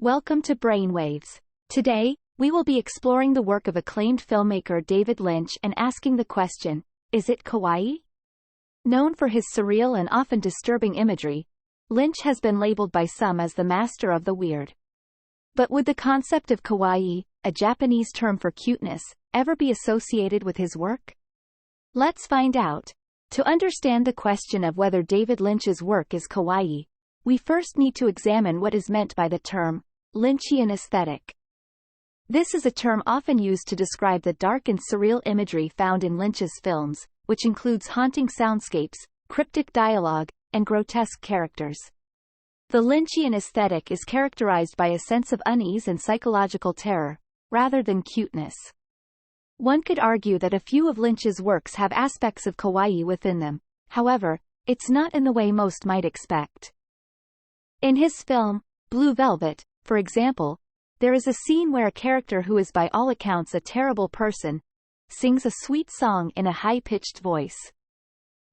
Welcome to Brainwaves. Today, we will be exploring the work of acclaimed filmmaker David Lynch and asking the question, is it kawaii? Known for his surreal and often disturbing imagery, Lynch has been labeled by some as the master of the weird. But would the concept of kawaii, a Japanese term for cuteness, ever be associated with his work? Let's find out. To understand the question of whether David Lynch's work is kawaii, we first need to examine what is meant by the term Lynchian aesthetic. This is a term often used to describe the dark and surreal imagery found in Lynch's films, which includes haunting soundscapes, cryptic dialogue, and grotesque characters. The Lynchian aesthetic is characterized by a sense of unease and psychological terror, rather than cuteness. One could argue that a few of Lynch's works have aspects of kawaii within them, however, it's not in the way most might expect. In his film, Blue Velvet, for example, there is a scene where a character who is by all accounts a terrible person, sings a sweet song in a high-pitched voice.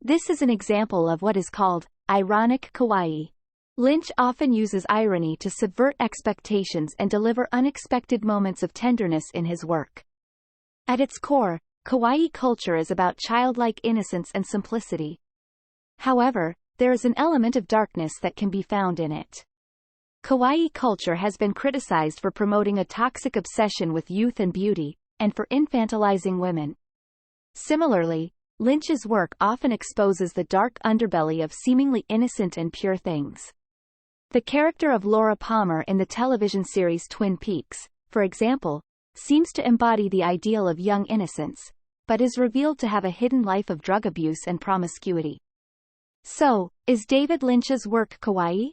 This is an example of what is called ironic kawaii. Lynch often uses irony to subvert expectations and deliver unexpected moments of tenderness in his work. At its core, kawaii culture is about childlike innocence and simplicity. However, there is an element of darkness that can be found in it. Kawaii culture has been criticized for promoting a toxic obsession with youth and beauty, and for infantilizing women. Similarly, Lynch's work often exposes the dark underbelly of seemingly innocent and pure things. The character of Laura Palmer in the television series Twin Peaks, for example, seems to embody the ideal of young innocence, but is revealed to have a hidden life of drug abuse and promiscuity. So, is David Lynch's work kawaii?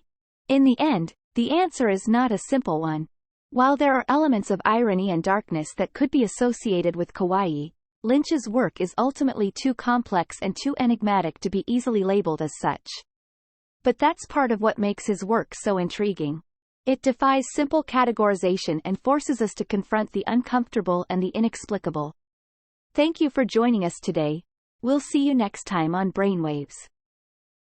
In the end, the answer is not a simple one. While there are elements of irony and darkness that could be associated with kawaii, Lynch's work is ultimately too complex and too enigmatic to be easily labeled as such. But that's part of what makes his work so intriguing. It defies simple categorization and forces us to confront the uncomfortable and the inexplicable. Thank you for joining us today. We'll see you next time on Brainwaves.